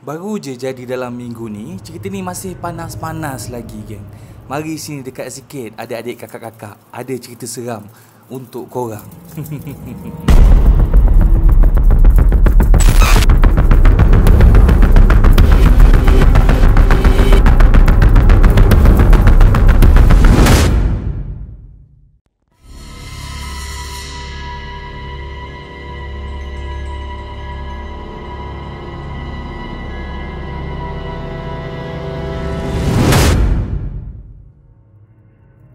Baru je jadi dalam minggu ni. Cerita ni masih panas-panas lagi, geng. Mari sini dekat sikit, adik-adik kakak-kakak. Ada cerita seram untuk korang.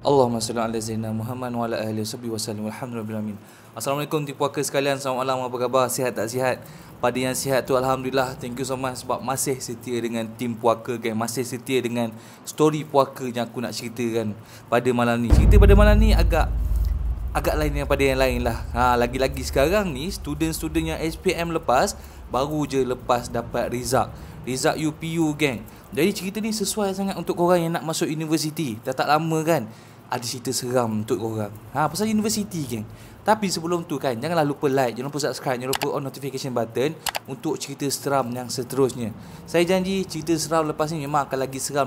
Allahumma salli ala Zainal Muhammad wa ala ahli wasallam. Alhamdulillah. Assalamualaikum tim puaka sekalian. Selamat malam, apa khabar? Sihat tak sihat? Pada yang sihat tu Alhamdulillah. Thank you so much sebab masih setia dengan tim puaka, geng. Masih setia dengan story puaka yang aku nak ceritakan pada malam ni. Cerita pada malam ni agak lain daripada yang lain lah. Lagi-lagi sekarang ni student-student yang SPM baru je lepas dapat result UPU, geng. Jadi cerita ni sesuai sangat untuk korang yang nak masuk universiti. Dah tak lama kan ada cerita seram untuk korang pasal universiti, geng. Tapi sebelum tu kan, janganlah lupa like, jangan lupa subscribe, jangan lupa on notification button untuk cerita seram yang seterusnya. Saya janji cerita seram lepas ni memang akan lagi seram,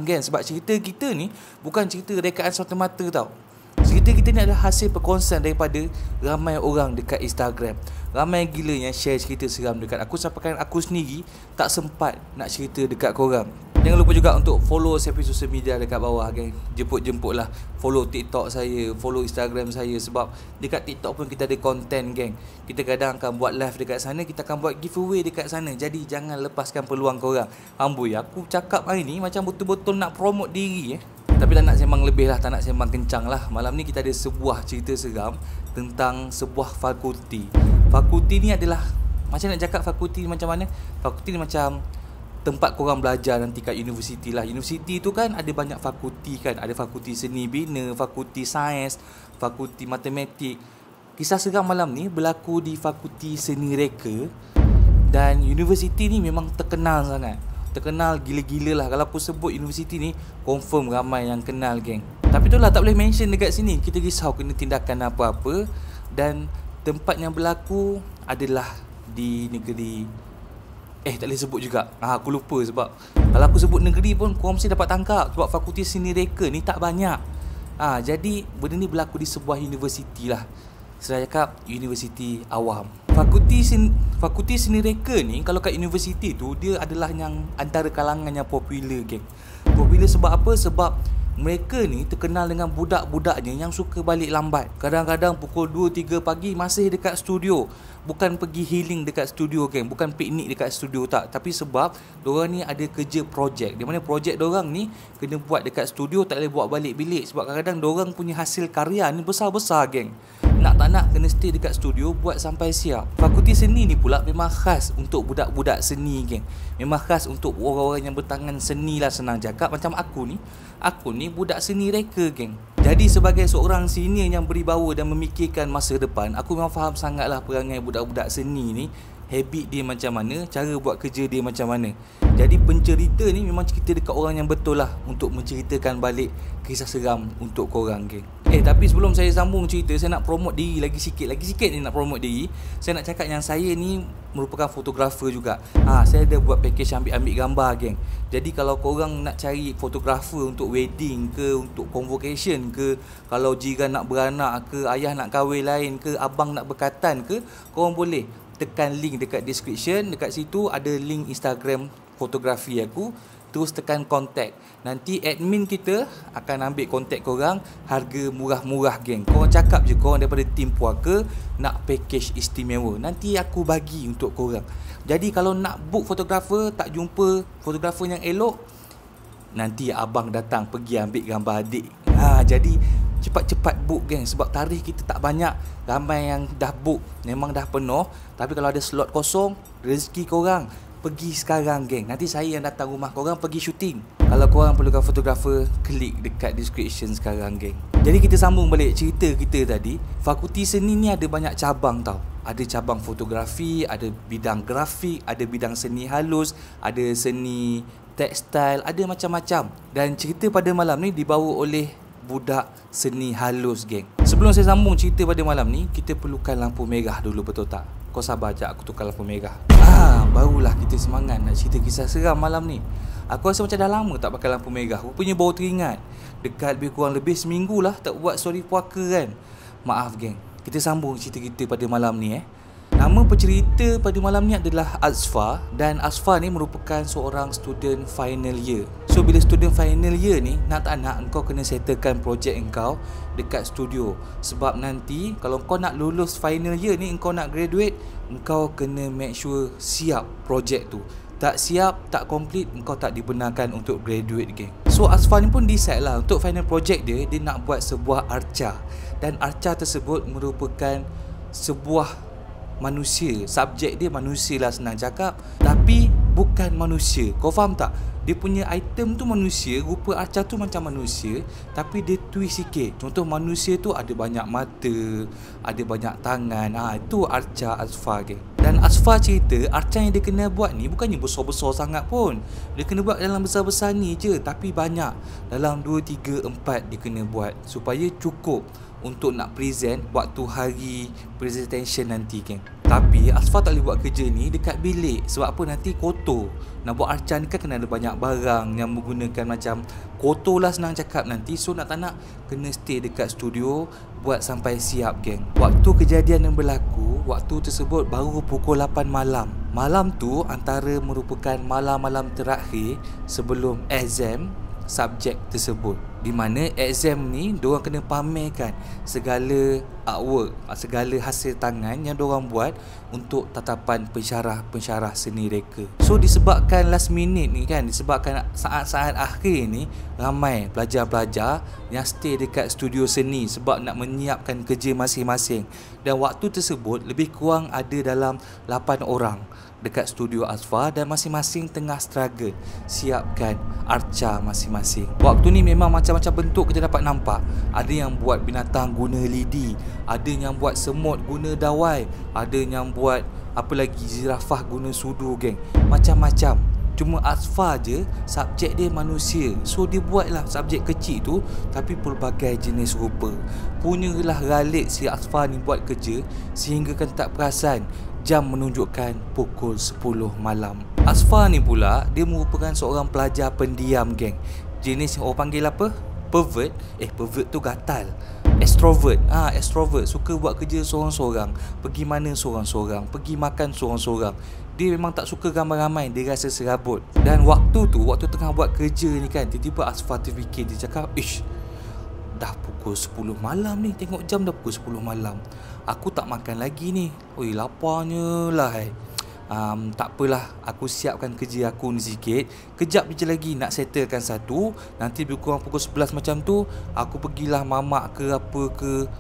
geng. Sebab cerita kita ni bukan cerita rekaan semata-mata tau. Cerita kita ni adalah hasil perkongsian daripada ramai orang dekat Instagram. Ramai gila yang share cerita seram dekat aku, sampaikan aku sendiri tak sempat nak cerita dekat korang. Jangan lupa juga untuk follow saya punya social media dekat bawah, geng. Jemput lah. Follow TikTok saya, follow Instagram saya. Sebab dekat TikTok pun kita ada konten, geng. Kita kadang akan buat live dekat sana, kita akan buat giveaway dekat sana. Jadi jangan lepaskan peluang korang. Amboi, aku cakap hari ni macam betul-betul nak promote diri. Tapi tak nak sembang lebih lah, tak nak sembang kencang lah. Malam ni kita ada sebuah cerita seram tentang sebuah fakulti. Fakulti ni adalah, macam nak cakap fakulti macam mana? Fakulti ni macam tempat korang belajar nanti kat universiti lah. Universiti tu kan ada banyak fakulti kan. Ada fakulti seni bina, fakulti sains, fakulti matematik. Kisah seram malam ni berlaku di fakulti seni reka. Dan universiti ni memang terkenal sangat. Terkenal gila-gila lah. Kalau aku sebut universiti ni, confirm ramai yang kenal, geng. Tapi tu lah, tak boleh mention dekat sini. Kita risau kena tindakan apa-apa. Dan tempat yang berlaku adalah di negeri, tak boleh sebut juga. Aku lupa sebab kalau aku sebut negeri pun korang mesti dapat tangkap. Sebab fakulti seni reka ni tak banyak. Jadi benda ni berlaku di sebuah universiti lah. Saya cakap universiti awam. Fakulti seni reka ni, kalau kat universiti tu, dia adalah yang antara kalangan yang popular, geng. Popular sebab apa? Sebab mereka ni terkenal dengan budak-budaknya yang suka balik lambat. Kadang-kadang pukul 2-3 pagi masih dekat studio. Bukan pergi healing dekat studio, geng. Bukan piknik dekat studio, tak. Tapi sebab diorang ni ada kerja projek. Di mana projek diorang ni kena buat dekat studio, tak boleh buat balik bilik. Sebab kadang-kadang diorang punya hasil karya ni besar-besar, geng. Nak tak nak kena stay dekat studio buat sampai siap. Fakulti seni ni pula memang khas untuk budak-budak seni, geng. Memang khas untuk orang-orang yang bertangan seni lah, senang cakap. Macam aku ni budak seni reka, geng. Jadi sebagai seorang senior yang beribawa dan memikirkan masa depan, aku memang faham sangatlah perangai budak-budak seni ni. Habit dia macam mana, cara buat kerja dia macam mana. Jadi pencerita ni memang cerita dekat orang yang betul lah untuk menceritakan balik kisah seram untuk korang, geng. Tapi sebelum saya sambung cerita, saya nak promote diri lagi sikit ni nak promote diri. Saya nak cakap yang saya ni merupakan fotografer juga. Saya ada buat package ambil gambar, geng. Jadi kalau korang nak cari fotografer untuk wedding ke, untuk convocation ke, kalau jiran nak beranak ke, ayah nak kahwin lain ke, abang nak berkatan ke, korang boleh tekan link dekat description. Dekat situ ada link Instagram fotografi aku. Terus tekan contact. Nanti admin kita akan ambil contact korang. Harga murah-murah, geng. Korang cakap je korang daripada tim puaka nak package istimewa, nanti aku bagi untuk korang. Jadi kalau nak book fotografer, tak jumpa fotografer yang elok, nanti abang datang pergi ambil gambar adik. Jadi cepat-cepat book, geng. Sebab tarikh kita tak banyak. Ramai yang dah book, memang dah penuh. Tapi kalau ada slot kosong, rezeki korang, pergi sekarang, geng. Nanti saya yang datang rumah korang pergi syuting. Kalau korang perlukan fotografer, klik dekat description sekarang, geng. Jadi kita sambung balik cerita kita tadi. Fakulti seni ni ada banyak cabang tau. Ada cabang fotografi, ada bidang grafik, ada bidang seni halus, ada seni tekstil, ada macam-macam. Dan cerita pada malam ni dibawa oleh budak seni halus, geng. Sebelum saya sambung cerita pada malam ni, kita perlukan lampu merah dulu, betul tak? Kau sabar je, aku tukar lampu merah. Barulah kita semangat nak cerita kisah seram malam ni. Aku rasa macam dah lama tak pakai lampu merah. Rupanya baru teringat. Dekat lebih seminggu lah tak buat story puaka kan. Maaf geng, kita sambung cerita kita pada malam ni Nama pencerita pada malam ni adalah Azfar. Dan Azfar ni merupakan seorang student final year. So bila student final year ni, nak tak nak engkau kena settlekan projek engkau dekat studio. Sebab nanti kalau kau nak lulus final year ni, engkau nak graduate, engkau kena make sure siap projek tu. Tak siap, tak complete, engkau tak dibenarkan untuk graduate geng. So Azfar ni pun decide lah untuk final project dia nak buat sebuah arca. Dan arca tersebut merupakan sebuah manusia. Subjek dia manusia lah, senang cakap. Tapi bukan manusia. Kau faham tak? Dia punya item tu manusia, rupa arca tu macam manusia, tapi dia twist sikit. Contoh manusia tu ada banyak mata, ada banyak tangan. Itu arca Azfar geng. Dan Azfar cerita arca yang dia kena buat ni bukannya besar-besar sangat pun. Dia kena buat dalam besar-besar ni je, tapi banyak. Dalam 2, 3, 4 dia kena buat supaya cukup untuk nak present waktu hari presentation nanti geng. Tapi Azfar tak boleh buat kerja ni dekat bilik. Sebab apa? Nanti kotor. Nak buat arca ni kan kena ada banyak barang yang menggunakan macam kotor lah, senang cakap nanti. So nak tak nak kena stay dekat studio buat sampai siap geng. Waktu kejadian yang berlaku, waktu tersebut baru pukul 8 malam. Malam tu antara merupakan malam-malam terakhir sebelum exam subjek tersebut, di mana exam ni diorang kena pamerkan segala artwork, segala hasil tangan yang diorang buat untuk tatapan pensyarah seni reka. So disebabkan last minute ni kan, disebabkan saat-saat akhir ni, ramai pelajar-pelajar yang stay dekat studio seni sebab nak menyiapkan kerja masing-masing. Dan waktu tersebut lebih kurang ada dalam 8 orang dekat studio Azfar dan masing-masing tengah struggle siapkan arca masing-masing. Waktu ni memang macam-macam bentuk kita dapat nampak. Ada yang buat binatang guna lidi, ada yang buat semut guna dawai, ada yang buat apa lagi, zirafah guna sudu geng. Macam-macam. Cuma Azfar je subjek dia manusia. So dia buatlah subjek kecil tu tapi pelbagai jenis rupa. Punyalah galik si Azfar ni buat kerja sehingga kan tak perasan jam menunjukkan pukul 10 malam. Azfar ni pula, dia merupakan seorang pelajar pendiam geng. Jenis orang panggil apa? Pervert. Pervert tu gatal. Extrovert. Extrovert. Suka buat kerja seorang-seorang, pergi mana seorang-seorang, pergi makan seorang-seorang. Dia memang tak suka ramai-ramai, dia rasa serabut. Dan waktu tu, waktu tengah buat kerja ni kan, tiba-tiba Azfar terfikir, dia cakap, dah pukul 10 malam ni, tengok jam dah pukul 10 malam. Aku tak makan lagi ni. Laparnya lah. Tak apalah, aku siapkan kerja aku ni sikit. Kejap je lagi nak settlekan satu. Nanti lebih kurang pukul 11 macam tu, aku pergilah mamak ke apa ke.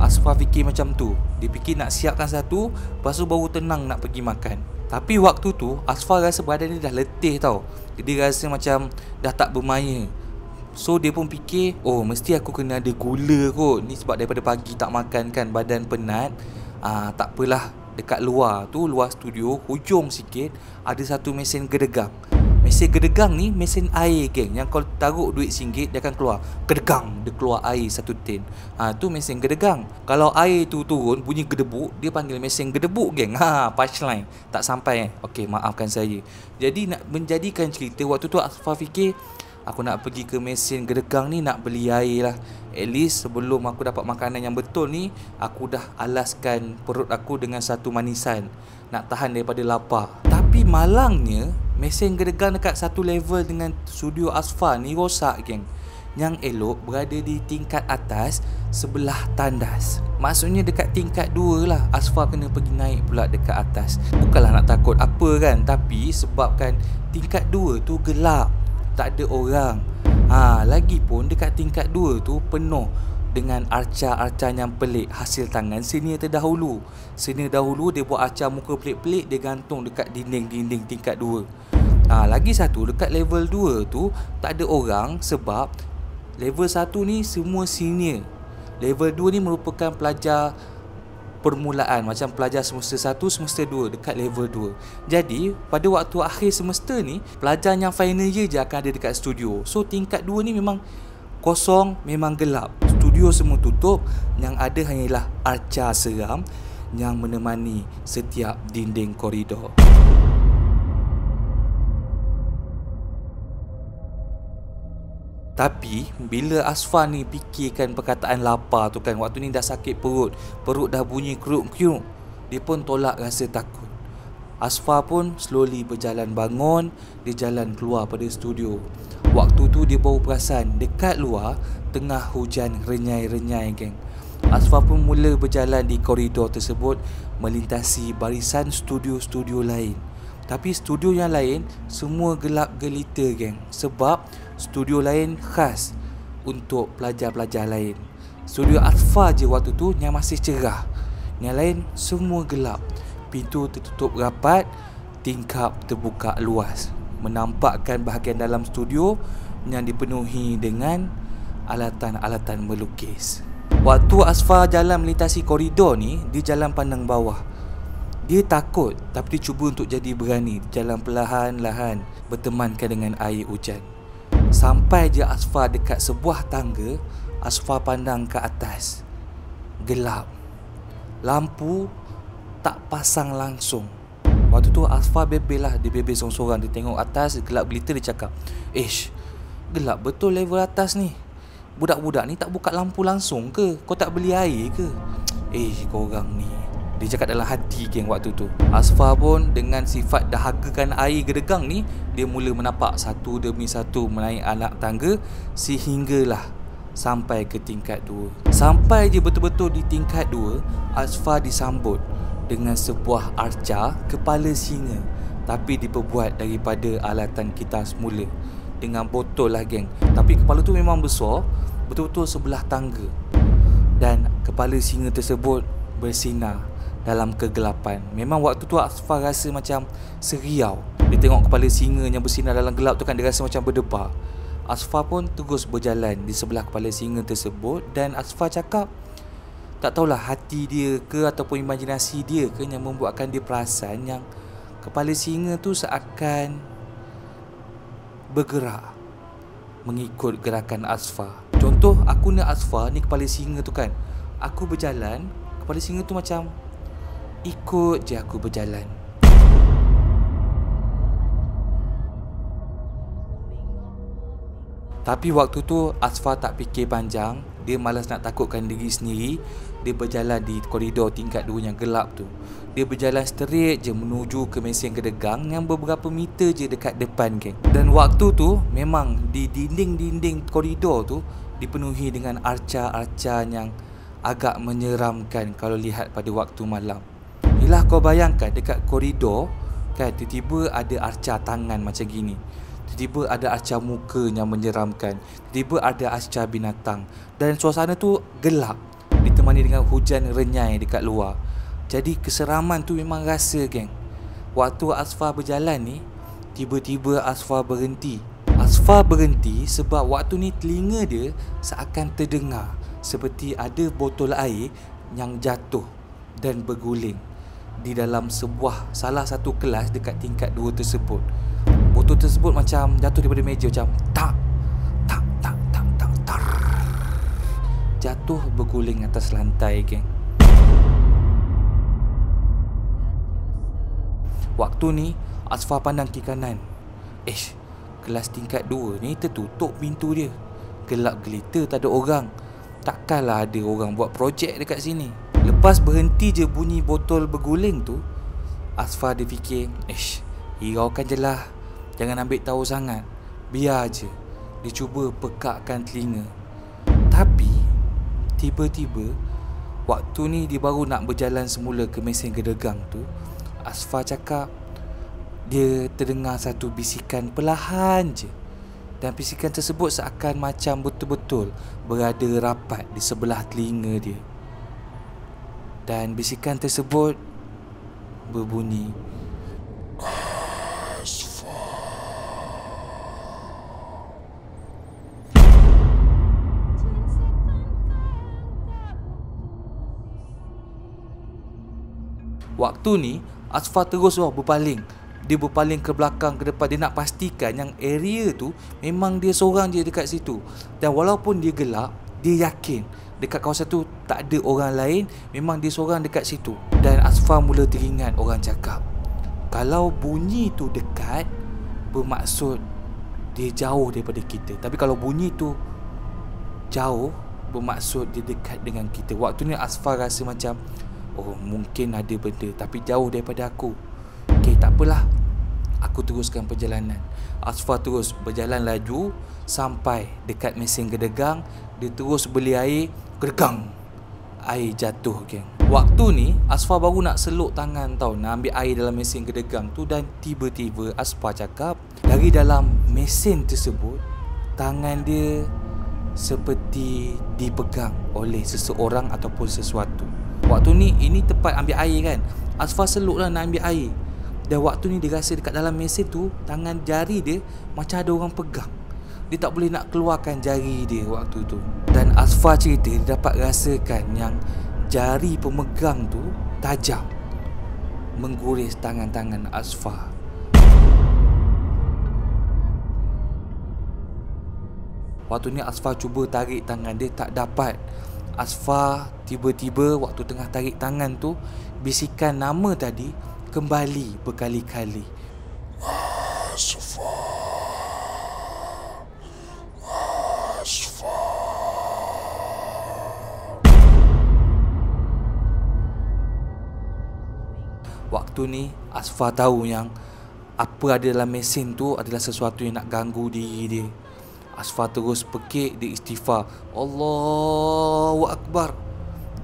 Azfar fikir macam tu. Dia fikir nak siapkan satu, lepas tu baru tenang nak pergi makan. Tapi waktu tu Azfar rasa badan dia dah letih tau. Dia rasa macam dah tak bermaya. So dia pun fikir, mesti aku kena ada gula kot. Ni sebab daripada pagi tak makan kan, badan penat. Tak apalah, dekat luar tu, luar studio, hujung sikit, ada satu mesin gedegang. Mesin gedegang ni mesin air geng. Yang kau taruh duit RM1, dia akan keluar gedegang, dia keluar air satu tin. Tu mesin gedegang. Kalau air tu turun bunyi gedebuk, dia panggil mesin gedebuk geng. Punchline tak sampai Okey, maafkan saya. Jadi nak menjadikan cerita, waktu tu Azfar fikir, aku nak pergi ke mesin gedegang ni, nak beli air lah. At least sebelum aku dapat makanan yang betul ni, aku dah alaskan perut aku dengan satu manisan, nak tahan daripada lapar. Tapi malangnya, mesin gedegang dekat satu level dengan studio Azfar ni rosak geng. Yang elok berada di tingkat atas sebelah tandas. Maksudnya dekat tingkat 2 lah. Azfar kena pergi naik pula dekat atas. Bukanlah nak takut apa kan, tapi sebabkan tingkat 2 tu gelap, tak ada orang. Lagipun dekat tingkat 2 tu penuh dengan arca-arca yang pelik hasil tangan senior terdahulu. Senior dahulu dia buat arca muka pelik-pelik, dia gantung dekat dinding-dinding tingkat 2. Lagi satu, dekat level 2 tu tak ada orang sebab level 1 ni semua senior. Level 2 ni merupakan pelajar permulaan, macam pelajar semester 1, semester 2 dekat level 2. Jadi pada waktu akhir semester ni, pelajar yang final year je akan ada dekat studio. So tingkat 2 ni memang kosong, memang gelap. Studio semua tutup, yang ada hanyalah arca seram yang menemani setiap dinding koridor. Tapi bila Asfa ni fikirkan perkataan lapar tu kan, waktu ni dah sakit perut, perut dah bunyi keruk-keruk, dia pun tolak rasa takut. Asfa pun slowly berjalan bangun, dia jalan keluar pada studio. Waktu tu dia baru perasan dekat luar tengah hujan renyai-renyai geng. Asfa pun mula berjalan di koridor tersebut melintasi barisan studio-studio lain. Tapi studio yang lain semua gelap gelita geng, sebab studio lain khas untuk pelajar-pelajar lain. Studio Asfa je waktu tu yang masih cerah, yang lain semua gelap. Pintu tertutup rapat, tingkap terbuka luas, menampakkan bahagian dalam studio yang dipenuhi dengan alatan-alatan melukis. Waktu Asfa jalan melintasi koridor ni, dia jalan pandang bawah. Dia takut tapi dia cuba untuk jadi berani, jalan perlahan-lahan bertemankan dengan air hujan. Sampai je Asfa dekat sebuah tangga, Asfa pandang ke atas. Gelap. Lampu tak pasang langsung. Waktu tu Asfa bebel lah, dia bebel sorang-sorang. Dia tengok atas, gelap gelita, dia cakap, "Ish, gelap betul level atas ni. Budak-budak ni tak buka lampu langsung ke? Kau tak beli air ke? Korang ni." Dia cakap dalam hati geng waktu tu. Asfa pun dengan sifat dahagakan air gedegang ni, dia mula menapak satu demi satu menaik anak tangga sehinggalah sampai ke tingkat 2. Sampai je betul-betul di tingkat 2, Asfa disambut dengan sebuah arca kepala singa, tapi diperbuat daripada alatan kita semula, dengan botol lah geng. Tapi kepala tu memang besar, betul-betul sebelah tangga. Dan kepala singa tersebut bersinar dalam kegelapan. Memang waktu tu Asfa rasa macam seriau. Dia tengok kepala singa yang bersinar dalam gelap tu kan, dia rasa macam berdebar. Asfa pun terus berjalan di sebelah kepala singa tersebut. Dan Asfa cakap, tak tahulah hati dia ke ataupun imajinasi dia ke yang membuatkan dia perasan yang kepala singa tu seakan bergerak mengikut gerakan Asfa. Contoh, aku nak Asfa ni kepala singa tu kan, aku berjalan, kepala singa tu macam ikut je aku berjalan. Tapi waktu tu Asfa tak fikir panjang. Dia malas nak takutkan diri sendiri. Dia berjalan di koridor tingkat 2 yang gelap tu. Dia berjalan straight je menuju ke mesin gedegang yang beberapa meter je dekat depan geng. Dan waktu tu memang di dinding-dinding koridor tu dipenuhi dengan arca-arca yang agak menyeramkan kalau lihat pada waktu malam. Yelah, kau bayangkan dekat koridor kan, tiba-tiba ada arca tangan macam gini, tiba-tiba ada arca muka yang menyeramkan, tiba-tiba ada arca binatang. Dan suasana tu gelap, ditemani dengan hujan renyai dekat luar. Jadi keseraman tu memang rasa geng. Waktu Asfa berjalan ni, tiba-tiba Asfa berhenti. Asfa berhenti sebab waktu ni telinga dia seakan terdengar seperti ada botol air yang jatuh dan berguling di dalam salah satu kelas dekat tingkat 2 tersebut. Botol tersebut macam jatuh daripada meja, macam tak tak tak tak tak tar. Jatuh berguling atas lantai geng. Waktu ni Asfa pandang kiri kanan. Kelas tingkat 2 ni tertutup pintu dia, gelap gelita, tak ada orang. Takkanlah ada orang buat projek dekat sini. Lepas berhenti je bunyi botol berguling tu, Asfa dia fikir, hiraukan je lah, jangan ambil tahu sangat, biar je. Dia cuba pekakkan telinga. Tapi tiba-tiba waktu ni dia baru nak berjalan semula ke mesin gedegang tu, Asfa cakap dia terdengar satu bisikan perlahan je. Dan bisikan tersebut seakan macam betul-betul berada rapat di sebelah telinga dia. Dan bisikan tersebut berbunyi, Asfa. Waktu ni Asfa terus berpaling. Dia berpaling ke belakang, ke depan. Dia nak pastikan yang area tu memang dia seorang je dekat situ. Dan walaupun dia gelap, dia yakin dekat kawasan tu tak ada orang lain, memang dia seorang dekat situ. Dan Asfar mula teringat orang cakap, kalau bunyi tu dekat, bermaksud dia jauh daripada kita. Tapi kalau bunyi tu jauh, bermaksud dia dekat dengan kita. Waktu ni Asfar rasa macam, oh mungkin ada benda tapi jauh daripada aku. Okay, tak apalah, aku teruskan perjalanan. Asfar terus berjalan laju sampai dekat mesin gedegang. Dia terus beli air, gedegang, air jatuh geng. Waktu ni Asfar baru nak seluk tangan tau, nak ambil air dalam mesin gedegang tu. Dan tiba-tiba Asfar cakap, dari dalam mesin tersebut, tangan dia seperti dipegang oleh seseorang ataupun sesuatu. Waktu ni, ini tempat ambil air kan. Asfar seluk lah nak ambil air. Dan waktu ni dia rasa dekat dalam mesin tu, tangan jari dia macam ada orang pegang. Dia tak boleh nak keluarkan jari dia waktu tu. Dan Asfar cerita dia dapat rasakan yang jari pemegang tu tajam, mengguris tangan-tangan Asfar. Waktu ni Asfar cuba tarik tangan dia, tak dapat. Asfar tiba-tiba waktu tengah tarik tangan tu, bisikan nama tadi kembali berkali-kali. Asfar, Asfar. Waktu ni Asfar tahu yang apa ada dalam mesin tu adalah sesuatu yang nak ganggu diri dia. Asfar terus pekik, dia istighfar, Allahu Akbar.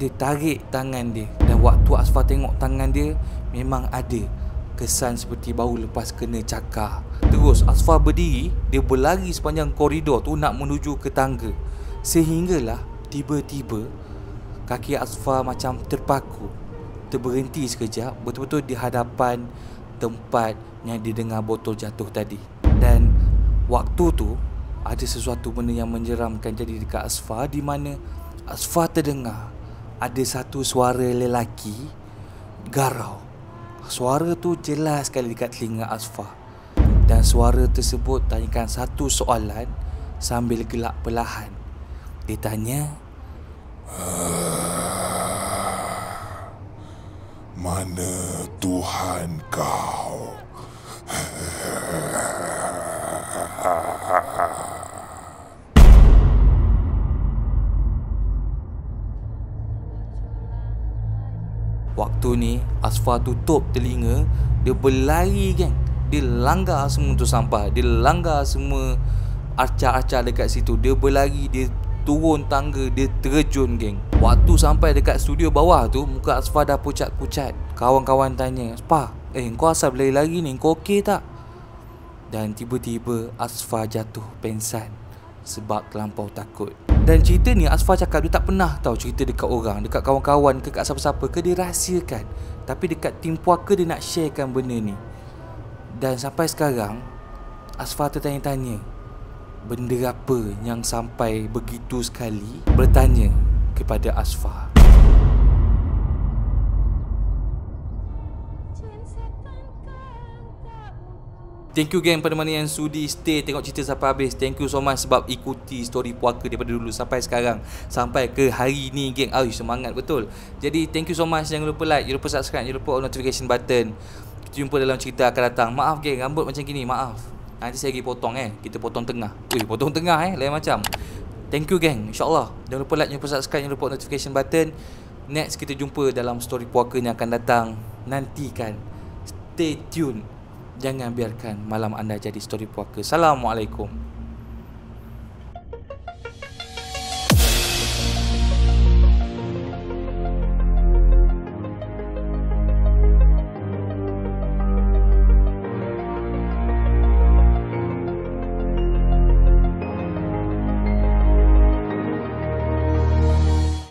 Dia tarik tangan dia. Dan waktu Asfar tengok tangan dia, memang ada kesan seperti baru lepas kena cakar. Terus Asfar berdiri, dia berlari sepanjang koridor tu nak menuju ke tangga. Sehinggalah tiba-tiba kaki Asfar macam terpaku, terberhenti sekejap, betul-betul di hadapan tempat yang dia dengar botol jatuh tadi. Dan waktu tu ada sesuatu benda yang menyeramkan jadi dekat Asfar, di mana Asfar terdengar ada satu suara lelaki garau. Suara tu jelas sekali dekat telinga Asfar. Dan suara tersebut tanyakan satu soalan sambil gelak perlahan. Dia tanya, mana Tuhan kau? Waktu ni Asfar tutup telinga, dia berlari geng. Dia langgar semua tu sampah, dia langgar semua arca-arca dekat situ. Dia berlari, dia turun tangga, dia terjun geng. Waktu sampai dekat studio bawah tu, muka Asfar dah pucat-pucat. Kawan-kawan tanya, Asfar, kau asal berlari-lari ni, kau okey tak? Dan tiba-tiba Asfar jatuh pengsan sebab terlampau takut. Dan cerita ni Asfar cakap dia tak pernah tahu cerita dekat orang, dekat kawan-kawan ke, kat siapa-siapa ke, dia rahsiakan. Tapi dekat tim puaka dia nak sharekan benda ni. Dan sampai sekarang Asfar tertanya-tanya, benda apa yang sampai begitu sekali bertanya kepada Asfar. Thank you gang pada mana yang sudi stay tengok cerita sampai habis. Thank you so much sebab ikuti story puaka daripada dulu sampai sekarang, sampai ke hari ni geng. Semangat betul. Jadi thank you so much. Jangan lupa like, jangan lupa subscribe, jangan lupa on notification button. Kita jumpa dalam cerita akan datang. Maaf geng, rambut macam gini, maaf. Nanti saya pergi potong kita potong tengah. Potong tengah lain macam. Thank you geng, insyaAllah. Jangan lupa like, jangan lupa subscribe, jangan lupa notification button. Next kita jumpa dalam story puaka yang akan datang. Nantikan, stay tune. Jangan biarkan malam anda jadi story puaka. Assalamualaikum.